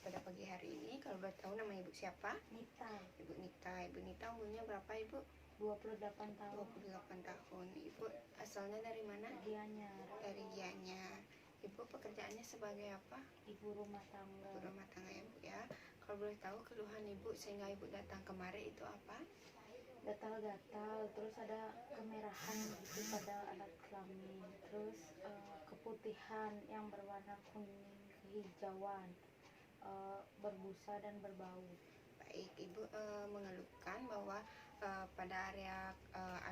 pada pagi hari ini. Kalau boleh tahu nama Ibu siapa? Nita. Ibu Nita. Ibu Nita umurnya berapa Ibu? 28 tahun. 28 tahun. Ibu asalnya dari mana? Gianyar. Dari Gianyar. Ibu pekerjaannya sebagai apa? Ibu rumah tangga. Ibu rumah tangga ya Bu ya. Kalau boleh tahu keluhan Ibu sehingga Ibu datang kemari itu apa? Gatal-gatal, terus ada kemerahan gitu pada alat kelamin, terus keputihan yang berwarna kuning kehijauan, berbusa dan berbau. Baik, Ibu mengeluhkan bahwa pada area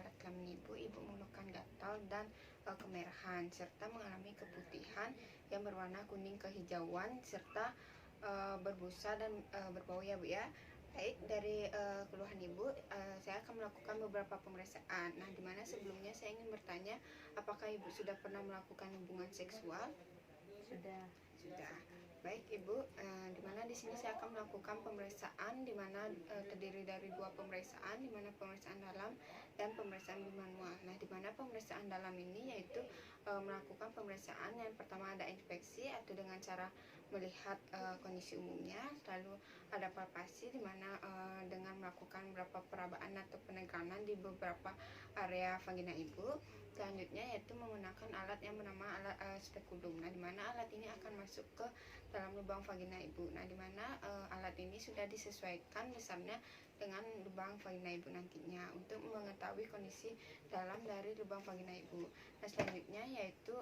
alat kelamin Ibu mengeluhkan gatal dan kemerahan serta mengalami keputihan yang berwarna kuning kehijauan serta berbusa dan berbau ya Bu ya. Baik, dari keluhan Ibu saya akan melakukan beberapa pemeriksaan. Nah, dimana sebelumnya saya ingin bertanya, apakah Ibu sudah pernah melakukan hubungan seksual? Sudah. Baik Ibu, dimana di sini saya akan melakukan pemeriksaan, dimana terdiri dari dua pemeriksaan, dimana pemeriksaan dalam dan pemeriksaan bimanual. Nah, dimana pemeriksaan dalam ini yaitu melakukan pemeriksaan yang pertama ada inspeksi atau dengan cara melihat kondisi umumnya, lalu ada palpasi dimana dengan melakukan beberapa perabaan atau penegangan di beberapa area vagina Ibu. Selanjutnya yaitu menggunakan alat yang bernama alat spekulum. Nah, dimana alat ini akan masuk ke dalam lubang vagina Ibu. Nah, dimana alat ini sudah disesuaikan besarnya dengan lubang vagina Ibu nantinya untuk mengetahui kondisi dalam dari lubang vagina Ibu. Nah, selanjutnya yaitu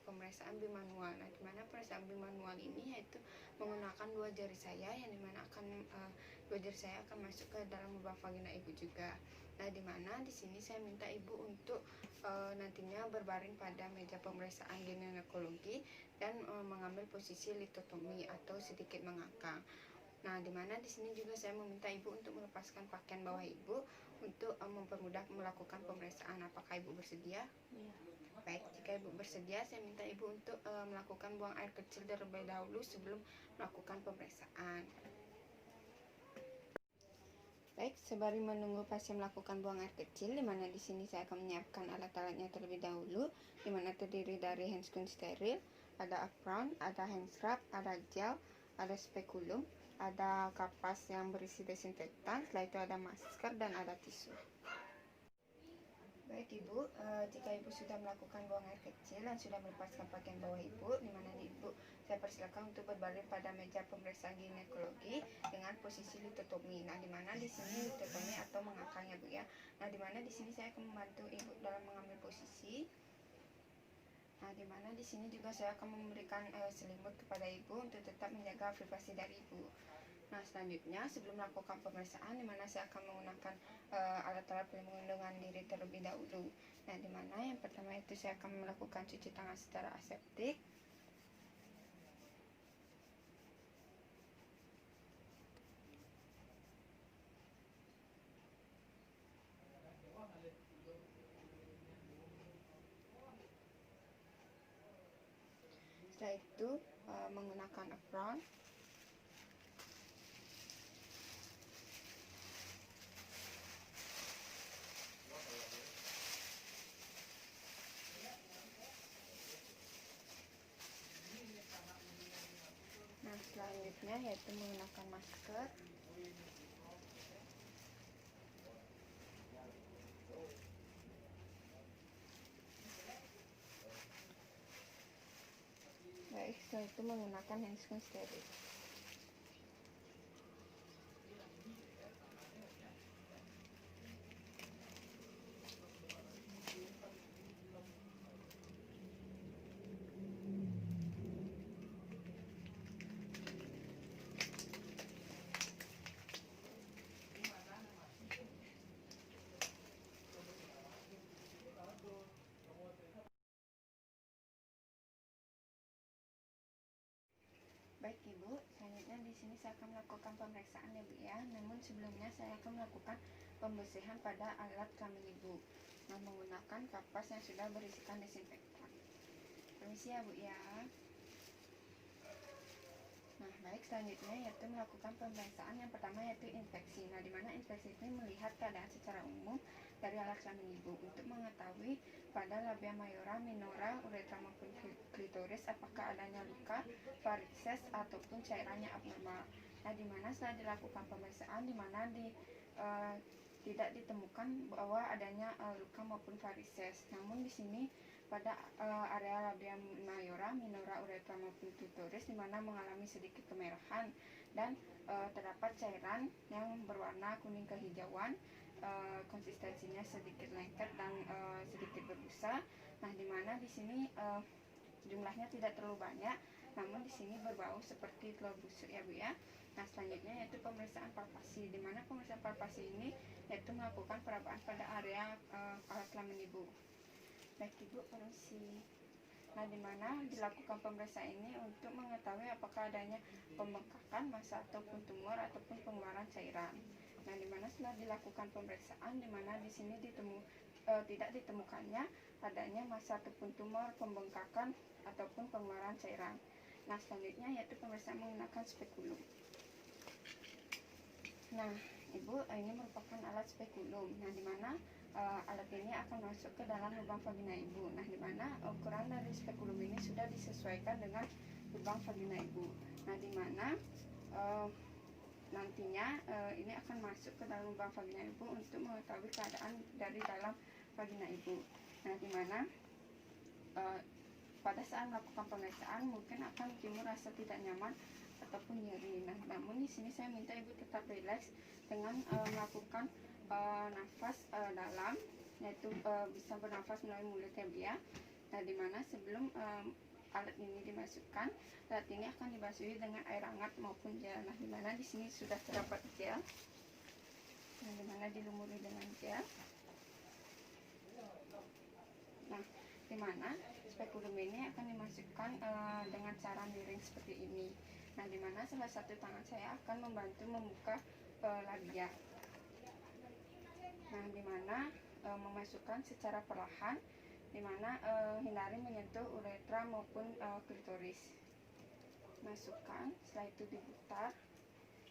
pemeriksaan bimanual. Nah, dimana pemeriksaan bimanual ini yaitu menggunakan dua jari saya, yang dimana dua jari saya akan masuk ke dalam lubang vagina Ibu juga. Nah, dimana di sini saya minta Ibu untuk nantinya berbaring pada meja pemeriksaan ginekologi dan mengambil posisi litotomi atau sedikit mengangkang. Nah, dimana di sini juga saya meminta Ibu untuk melepaskan pakaian bawah Ibu untuk mempermudah melakukan pemeriksaan. Apakah Ibu bersedia? Iya. Baik, jika Ibu bersedia, saya minta Ibu untuk melakukan buang air kecil terlebih dahulu sebelum melakukan pemeriksaan. Baik, sembari menunggu pasien melakukan buang air kecil, dimana di sini saya akan menyiapkan alat-alatnya terlebih dahulu, dimana terdiri dari handscreen steril, ada apron, ada hand scrub, ada gel, ada spekulum, ada kapas yang berisi desinfektan, setelah itu ada masker dan ada tisu. Baik Ibu, jika Ibu sudah melakukan buang air kecil dan sudah melepaskan pakaian bawah Ibu, dimana Ibu saya persilakan untuk berbaring pada meja pemeriksaan ginekologi dengan posisi litotomi. Nah, dimana di sini litotomi atau mengangkang ya Bu ya. Nah, dimana di sini saya akan membantu Ibu dalam mengambil posisi. Nah, dimana di sini juga saya akan memberikan selimut kepada Ibu untuk tetap menjaga privasi dari Ibu. Nah, selanjutnya sebelum melakukan pemeriksaan, dimana saya akan menggunakan alat-alat pelindungan diri terlebih dahulu. Nah, dimana yang pertama itu saya akan melakukan cuci tangan secara aseptik. Setelah itu menggunakan apron. Nah, selanjutnya yaitu menggunakan masker. Baik, setelah itu menggunakan handscreen steril. Baik Ibu, selanjutnya di sini saya akan melakukan pemeriksaan ya Bu ya. Namun sebelumnya saya akan melakukan pembersihan pada alat kelamin Ibu. Nah, menggunakan kapas yang sudah berisikan desinfektan. Permisi ya Bu ya. Nah, baik, selanjutnya yaitu melakukan pemeriksaan yang pertama yaitu inspeksi. Nah, dimana inspeksi ini melihat keadaan secara umum dari alat kelamin ibu untuk mengetahui pada labia mayora, minora, uretra maupun klitoris apakah adanya luka, varises ataupun cairannya abnormal. Nah, dimana setelah dilakukan pemeriksaan dimana tidak ditemukan bahwa adanya luka maupun varises. Namun di sini pada area labia mayora, minora, uretra maupun klitoris dimana mengalami sedikit kemerahan dan terdapat cairan yang berwarna kuning kehijauan, konsistensinya sedikit lengket dan sedikit berbusa. Nah, dimana di sini jumlahnya tidak terlalu banyak, namun di sini berbau seperti telur busuk ya Bu ya. Nah, selanjutnya yaitu pemeriksaan palpasi, di mana pemeriksaan palpasi ini yaitu melakukan perabaan pada area alat kelamin ibu. Baik Ibu, permisi. Nah, di mana dilakukan pemeriksaan ini untuk mengetahui apakah adanya pembengkakan, massa ataupun tumor ataupun pengeluaran cairan. Nah, di mana setelah dilakukan pemeriksaan, di mana di sini tidak ditemukannya adanya massa ataupun tumor, pembengkakan ataupun pengeluaran cairan. Nah, selanjutnya yaitu pemeriksaan menggunakan spekulum. Nah, Ibu, ini merupakan alat spekulum. Nah, di mana alat ini akan masuk ke dalam lubang vagina ibu. Nah, di mana ukuran dari spekulum ini sudah disesuaikan dengan lubang vagina ibu. Nah, di mana nantinya ini akan masuk ke dalam lubang vagina ibu untuk mengetahui keadaan dari dalam vagina ibu. Nah, di mana pada saat melakukan pemeriksaan mungkin akan timbul rasa tidak nyaman ataupun nyeri. Nah, namun di sini saya minta ibu tetap rileks dengan melakukan nafas dalam, yaitu bisa bernafas melalui mulut ya Bu ya. Nah, dimana sebelum alat ini dimasukkan, alat ini akan dibasuhi dengan air hangat maupun gel. Nah, dimana di sini sudah terdapat gel, nah, dimana dilumuri dengan gel. Nah, dimana spekulum ini akan dimasukkan dengan cara miring seperti ini. Nah, dimana salah satu tangan saya akan membantu membuka labia. Nah, dimana memasukkan secara perlahan, dimana hindari menyentuh uretra maupun klitoris. Masukkan, setelah itu diputar,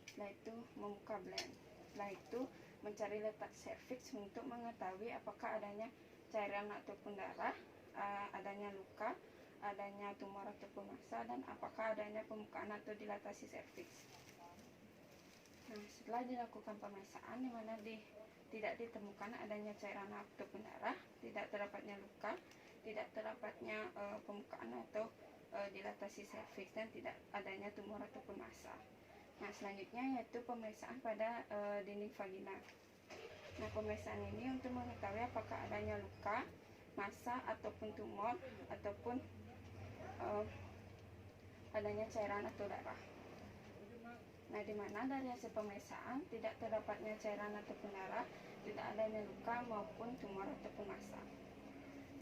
setelah itu membuka blend, setelah itu mencari letak serviks untuk mengetahui apakah adanya cairan ataupun darah, adanya luka, adanya tumor ataupun massa, dan apakah adanya pembukaan atau dilatasi serviks. Nah, setelah dilakukan pemeriksaan di mana tidak ditemukan adanya cairan ataupun darah, tidak terdapatnya luka, tidak terdapatnya pembukaan atau dilatasi serviks, dan tidak adanya tumor ataupun massa. Nah, selanjutnya yaitu pemeriksaan pada dinding vagina. Nah, pemeriksaan ini untuk mengetahui apakah adanya luka, massa ataupun tumor ataupun adanya cairan atau darah. Nah, di mana dari hasil pemeriksaan tidak terdapatnya cairan ataupun darah, tidak adanya luka maupun tumor ataupun massa.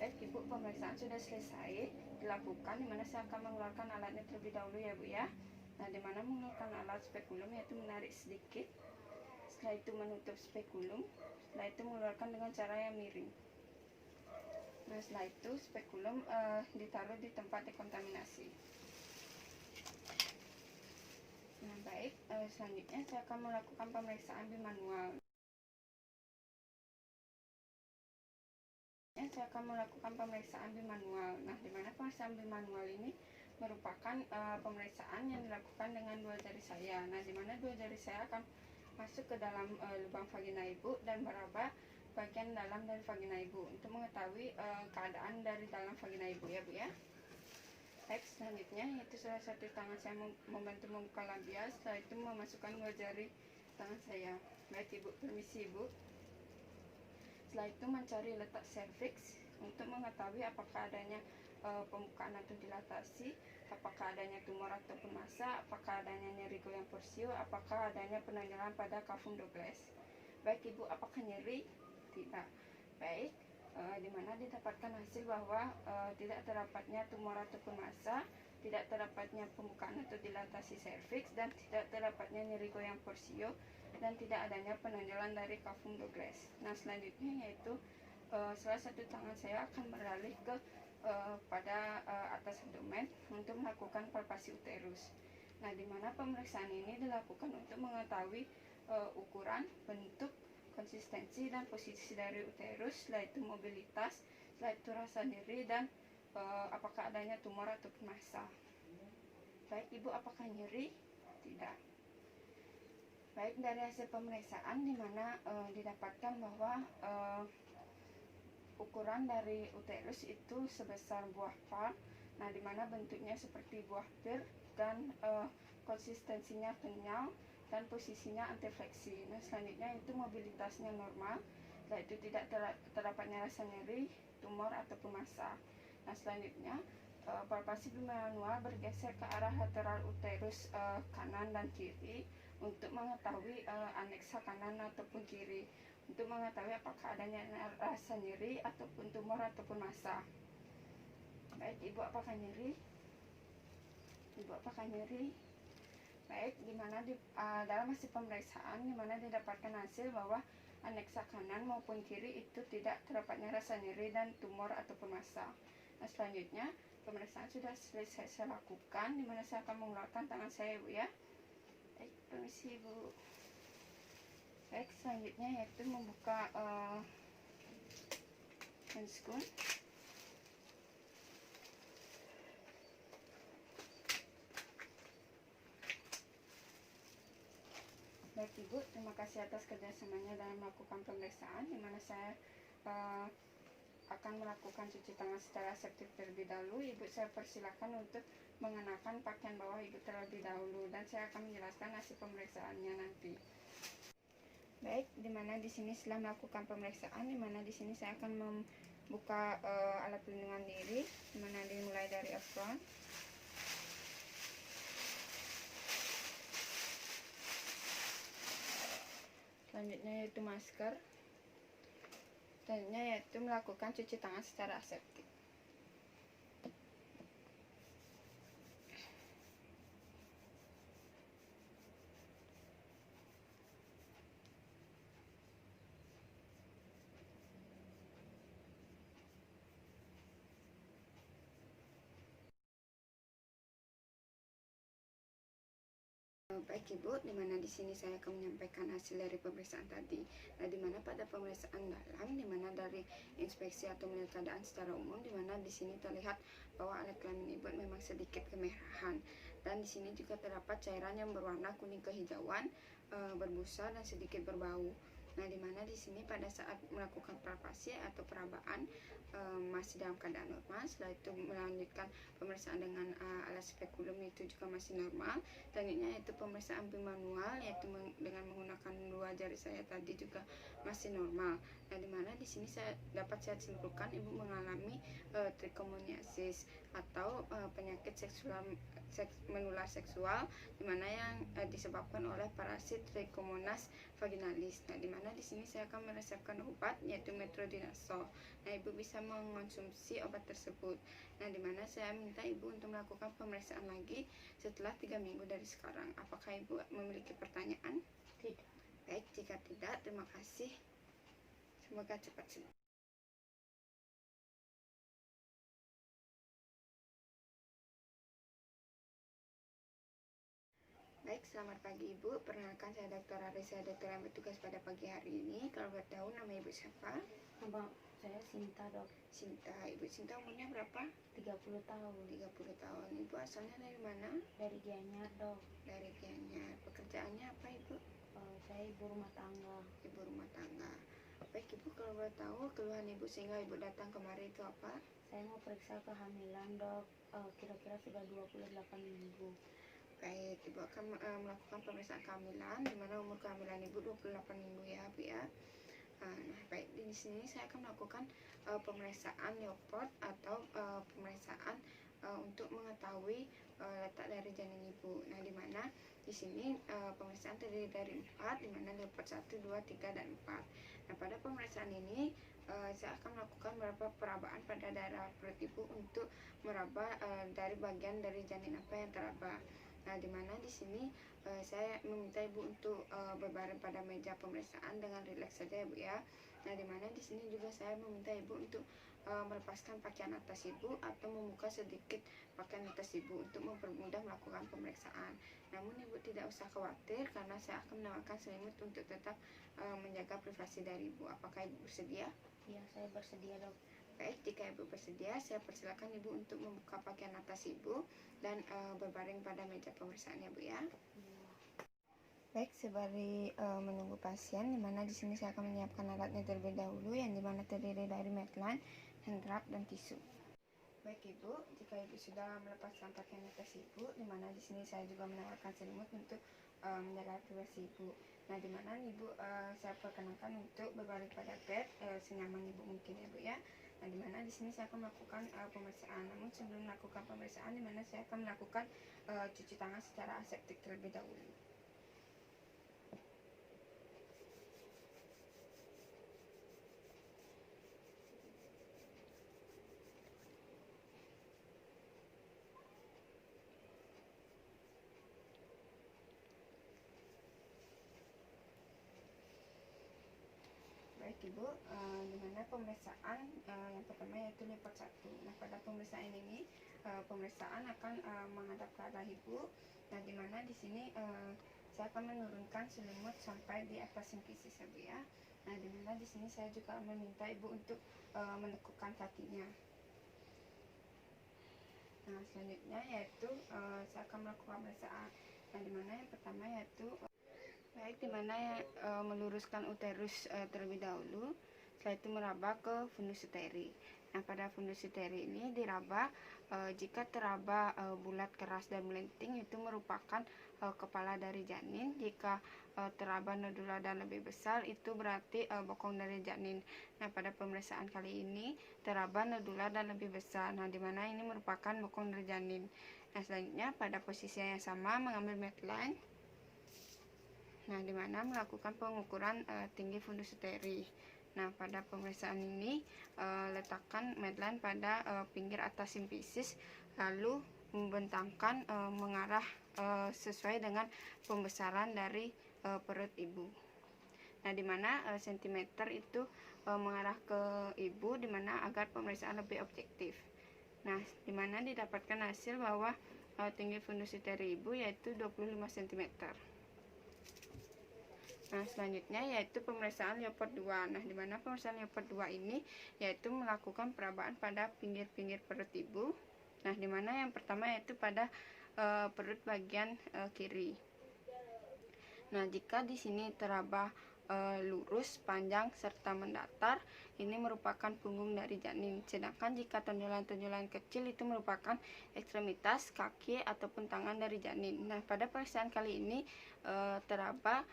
Baik Ibu, pemeriksaan sudah selesai dilakukan, dimana saya akan mengeluarkan alatnya terlebih dahulu ya Bu ya. Nah, dimana mengeluarkan alat spekulum yaitu menarik sedikit, setelah itu menutup spekulum, setelah itu mengeluarkan dengan cara yang miring. Nah, setelah itu spekulum ditaruh di tempat dekontaminasi. Nah, baik, selanjutnya saya akan melakukan pemeriksaan bimanual. Saya akan melakukan pemeriksaan bimanual. Nah, di mana pemeriksaan bimanual ini merupakan pemeriksaan yang dilakukan dengan dua jari saya. Nah, di mana dua jari saya akan masuk ke dalam lubang vagina ibu dan meraba bagian dalam dari vagina ibu untuk mengetahui keadaan dari dalam vagina ibu ya Bu ya. Baik, selanjutnya yaitu salah satu tangan saya membantu membuka labia, setelah itu memasukkan dua jari tangan saya. Baik Ibu, permisi Ibu. Setelah itu mencari letak serviks untuk mengetahui apakah adanya pembukaan atau dilatasi, apakah adanya tumor ataupun massa, apakah adanya nyeri goyang porsio, apakah adanya penonjolan pada cavum Douglas. Baik Ibu, apakah nyeri? Tidak. Baik, di mana didapatkan hasil bahwa tidak terdapatnya tumor ataupun massa, tidak terdapatnya pembukaan atau dilatasi serviks, dan tidak terdapatnya nyeri goyang porsio, dan tidak adanya penonjolan dari cavum Douglas. Nah, selanjutnya yaitu salah satu tangan saya akan beralih ke pada atas abdomen untuk melakukan palpasi uterus. Nah, di mana pemeriksaan ini dilakukan untuk mengetahui ukuran, bentuk, konsistensi dan posisi dari uterus, setelah itu mobilitas, setelah itu rasa nyeri, dan apakah adanya tumor ataupun massa. Baik ibu, apakah nyeri? Tidak. Baik, dari hasil pemeriksaan di mana didapatkan bahwa ukuran dari uterus itu sebesar buah par, nah dimana bentuknya seperti buah pir, dan konsistensinya kenyal dan posisinya antifleksi. Nah selanjutnya itu mobilitasnya normal, setelah itu tidak terdapatnya rasa nyeri, tumor ataupun massa. Nah selanjutnya palpasi bimanual bergeser ke arah lateral uterus kanan dan kiri untuk mengetahui aneksa kanan ataupun kiri, untuk mengetahui apakah adanya rasa nyeri ataupun tumor ataupun massa. Baik ibu, apakah nyeri? Ibu, apakah nyeri? Baik, dimana dalam hasil pemeriksaan dimana didapatkan hasil bahwa aneksa kanan maupun kiri itu tidak terdapatnya rasa nyeri dan tumor ataupun massa. Nah selanjutnya pemeriksaan sudah selesai saya lakukan, dimana saya akan mengeluarkan tangan saya ibu ya. Baik, permisi ibu. Baik, selanjutnya yaitu membuka handscoon. Baik ibu, terima kasih atas kerjasamanya dalam melakukan pemeriksaan, dimana saya akan melakukan cuci tangan secara aseptik terlebih dahulu. Ibu saya persilakan untuk mengenakan pakaian bawah ibu terlebih dahulu, dan saya akan menjelaskan hasil pemeriksaannya nanti. Baik, dimana di sini setelah melakukan pemeriksaan, dimana di sini saya akan membuka alat pelindungan diri, dimana dimulai dari apron. Selanjutnya yaitu masker. Selanjutnya yaitu melakukan cuci tangan secara aseptik. Baik ibu, dimana di sini saya akan menyampaikan hasil dari pemeriksaan tadi. Nah, dimana pada pemeriksaan dalam, dimana dari inspeksi atau melihat keadaan secara umum, dimana di sini terlihat bahwa alat kelamin ibu memang sedikit kemerahan, dan di sini juga terdapat cairan yang berwarna kuning kehijauan, berbusa dan sedikit berbau. Nah, dimana di sini pada saat melakukan palpasi atau perabaan masih dalam keadaan normal. Setelah itu melanjutkan pemeriksaan dengan alat spekulum itu juga masih normal. Selanjutnya yaitu pemeriksaan bimanual, yaitu dengan menggunakan dua jari saya tadi juga masih normal. Nah, dimana di sini dapat saya simpulkan ibu mengalami trichomoniasis atau penyakit menular seksual, dimana yang disebabkan oleh parasit Trichomonas vaginalis. Nah, dimana di sini saya akan meresepkan obat yaitu metronidazole. Nah, ibu bisa mengonsumsi obat tersebut. Nah, dimana saya minta ibu untuk melakukan pemeriksaan lagi setelah 3 minggu dari sekarang. Apakah ibu memiliki pertanyaan? Tidak. Baik, jika tidak, terima kasih. Semoga cepat sembuh. Baik, selamat pagi ibu. Perkenalkan saya Dr. Aris, saya dokter yang bertugas pada pagi hari ini. Kalau boleh tahu nama ibu siapa? Nama saya Sinta dok. Sinta. Ibu Sinta umurnya berapa? 30 tahun. 30 tahun. Ibu asalnya dari mana? Dari Gianyar dok. Dari Gianyar. Pekerjaannya apa ibu? Saya ibu rumah tangga. Ibu rumah tangga. Baik ibu, kalau boleh tahu keluhan ibu sehingga ibu datang kemari itu apa? Saya mau periksa kehamilan dok. Kira-kira sudah 28 minggu. Baik, ibu akan melakukan pemeriksaan kehamilan, di mana umur kehamilan ibu 28 minggu ya bu ya. Nah, baik, di sini saya akan melakukan pemeriksaan Newport atau pemeriksaan untuk mengetahui letak dari janin ibu. Nah, di mana di sini pemeriksaan terdiri dari 4, di mana Newport 1, 2, 3, dan 4. Nah, pada pemeriksaan ini saya akan melakukan beberapa perabaan pada daerah perut ibu untuk meraba dari bagian dari janin apa yang teraba. Nah, dimana di sini saya meminta ibu untuk berbaring pada meja pemeriksaan dengan rileks saja ya bu ya. Nah, dimana di sini juga saya meminta ibu untuk melepaskan pakaian atas ibu atau membuka sedikit pakaian atas ibu untuk mempermudah melakukan pemeriksaan. Namun ibu tidak usah khawatir karena saya akan menawarkan selimut untuk tetap menjaga privasi dari ibu. Apakah ibu bersedia? Ya, saya bersedia dok. Baik, jika ibu bersedia, saya persilakan ibu untuk membuka pakaian atas ibu dan berbaring pada meja pemeriksaan ya bu ya. Baik, sembari menunggu pasien, dimana di sini saya akan menyiapkan alatnya terlebih dahulu, yang dimana terdiri dari medline, hand wrap, dan tisu. Baik ibu, jika ibu sudah melepaskan pakaian atas ibu, dimana di sini saya juga menawarkan selimut untuk menjaga privasi ibu. Nah, dimana ibu saya perkenankan untuk berbaring pada bed senyaman ibu mungkin ya bu ya. Nah, dimana di sini saya akan melakukan pemeriksaan. Namun sebelum melakukan pemeriksaan, dimana saya akan melakukan cuci tangan secara aseptik terlebih dahulu. Baik ibu, dimana pemeriksaan yang pertama yaitu level 1. Nah, pada pemeriksaan ini pemeriksaan akan menghadap ke arah ibu. Nah, dimana di sini saya akan menurunkan selimut sampai di atas simpisis ya bu ya. Nah, dimana di sini saya juga meminta ibu untuk menekukkan kakinya. Nah, selanjutnya yaitu saya akan melakukan pemeriksaan. Nah, dimana yang pertama yaitu baik, dimana meluruskan uterus terlebih dahulu, setelah itu meraba ke fundus uteri. Nah, pada fundus uteri ini diraba jika teraba bulat, keras, dan melenting itu merupakan kepala dari janin. Jika teraba nodular dan lebih besar itu berarti bokong dari janin. Nah, pada pemeriksaan kali ini teraba nodular dan lebih besar. Nah, dimana ini merupakan bokong dari janin. Nah, selanjutnya pada posisi yang sama mengambil medline. Nah, dimana melakukan pengukuran tinggi fundus uteri. Nah, pada pemeriksaan ini letakkan medline pada pinggir atas simpisis, lalu membentangkan mengarah sesuai dengan pembesaran dari perut ibu. Nah, dimana sentimeter itu mengarah ke ibu, dimana agar pemeriksaan lebih objektif. Nah, dimana didapatkan hasil bahwa tinggi fundus uteri ibu yaitu 25 cm. Nah, selanjutnya yaitu pemeriksaan Leopard 2. Nah, dimana pemeriksaan Leopard 2 ini yaitu melakukan perabaan pada pinggir-pinggir perut ibu. Nah, dimana yang pertama yaitu pada perut bagian kiri. Nah, jika di sini teraba lurus, panjang, serta mendatar, ini merupakan punggung dari janin. Sedangkan jika tonjolan-tonjolan kecil itu merupakan ekstremitas kaki ataupun tangan dari janin. Nah, pada pemeriksaan kali ini teraba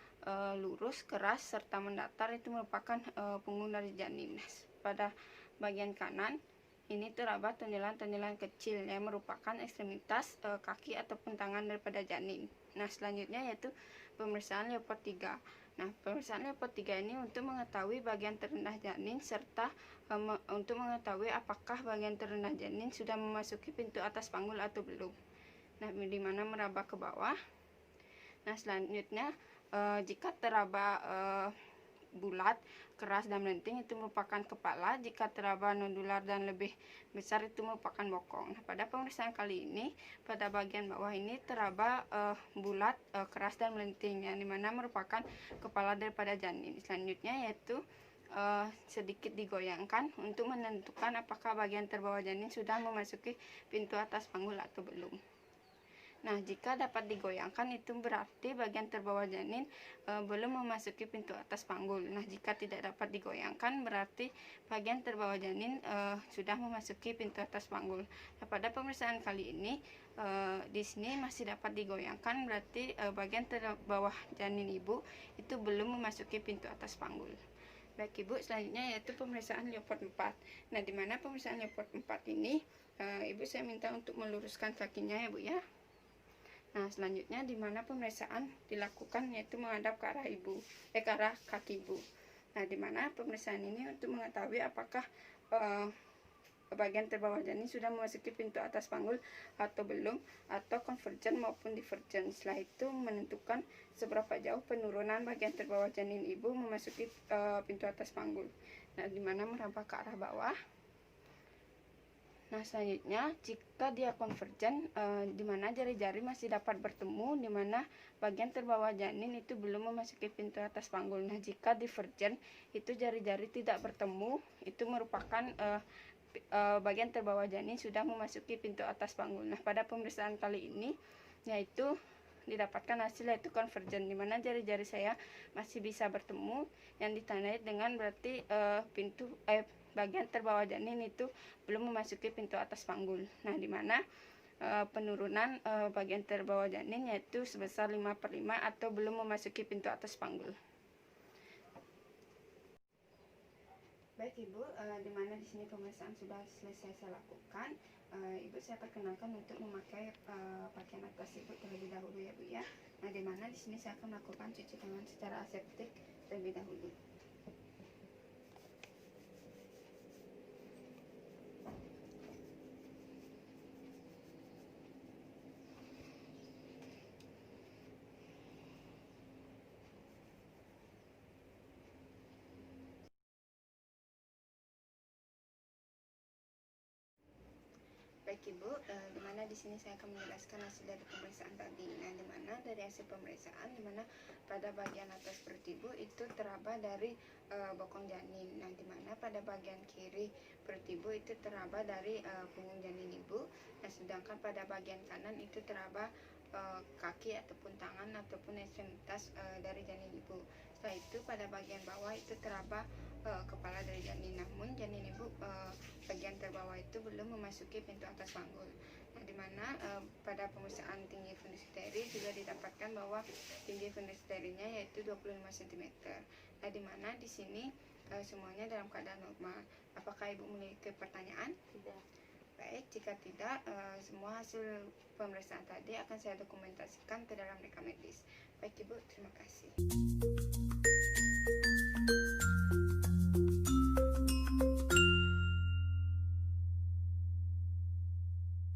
lurus, keras, serta mendatar itu merupakan punggung dari janin. Pada bagian kanan ini teraba tonjolan-tonjolan kecil yang merupakan ekstremitas kaki ataupun tangan daripada janin. Nah, selanjutnya yaitu pemeriksaan Leopard 3. Nah, pemeriksaan Leopard 3 ini untuk mengetahui bagian terendah janin serta untuk mengetahui apakah bagian terendah janin sudah memasuki pintu atas panggul atau belum. Nah, dimana meraba ke bawah. Nah, selanjutnya jika teraba bulat, keras, dan melenting itu merupakan kepala. Jika teraba nodular dan lebih besar itu merupakan bokong. Nah, pada pemeriksaan kali ini pada bagian bawah ini teraba bulat, keras, dan melenting, yang dimana merupakan kepala daripada janin. Selanjutnya yaitu sedikit digoyangkan untuk menentukan apakah bagian terbawah janin sudah memasuki pintu atas panggul atau belum. Nah, jika dapat digoyangkan itu berarti bagian terbawah janin belum memasuki pintu atas panggul. Nah, jika tidak dapat digoyangkan berarti bagian terbawah janin sudah memasuki pintu atas panggul. Nah, pada pemeriksaan kali ini di sini masih dapat digoyangkan, berarti bagian terbawah janin ibu itu belum memasuki pintu atas panggul. Baik ibu, selanjutnya yaitu pemeriksaan Leopard 4. Nah, dimana pemeriksaan Leopard 4 ini ibu saya minta untuk meluruskan kakinya ya bu ya. Nah, selanjutnya di mana pemeriksaan dilakukan yaitu menghadap ke arah ibu, ke arah kaki ibu. Nah, di mana pemeriksaan ini untuk mengetahui apakah bagian terbawah janin sudah memasuki pintu atas panggul atau belum, atau convergent maupun divergent. Setelah itu menentukan seberapa jauh penurunan bagian terbawah janin ibu memasuki pintu atas panggul. Nah, dimana merambah ke arah bawah. Nah, selanjutnya jika dia konvergen, dimana jari-jari masih dapat bertemu, dimana bagian terbawah janin itu belum memasuki pintu atas panggul. Nah, jika divergen, itu jari-jari tidak bertemu, itu merupakan bagian terbawah janin sudah memasuki pintu atas panggul. Nah, pada pemeriksaan kali ini, yaitu didapatkan hasil yaitu konvergen, dimana jari-jari saya masih bisa bertemu, yang ditandai dengan berarti bagian terbawah janin itu belum memasuki pintu atas panggul. Nah, dimana penurunan bagian terbawah janin yaitu sebesar 5/5 atau belum memasuki pintu atas panggul. Baik Ibu, dimana di sini pemeriksaan sudah selesai saya lakukan. Ibu saya perkenalkan untuk memakai pakaian atas Ibu terlebih dahulu ya Bu ya. Nah, dimana di sini saya akan melakukan cuci tangan secara aseptik terlebih dahulu. Baik Ibu, dimana di sini saya akan menjelaskan hasil dari pemeriksaan tadi. Nah, dimana dari hasil pemeriksaan, dimana pada bagian atas perut Ibu itu teraba dari bokong janin. Nah, dimana pada bagian kiri perut Ibu itu teraba dari punggung janin Ibu. Nah, sedangkan pada bagian kanan itu teraba kaki ataupun tangan ataupun ekstremitas dari janin Ibu. Setelah itu pada bagian bawah itu teraba kepala dari janin, namun janin Ibu bagian terbawah itu belum memasuki pintu atas panggul. Nah, dimana pada pemeriksaan tinggi fundus uteri juga didapatkan bahwa tinggi fundus uterinya yaitu 25 cm. Nah, dimana di sini semuanya dalam keadaan normal. Apakah Ibu memiliki pertanyaan? Tidak. Baik, jika tidak, semua hasil pemeriksaan tadi akan saya dokumentasikan ke dalam rekam medis. Baik Ibu, terima kasih.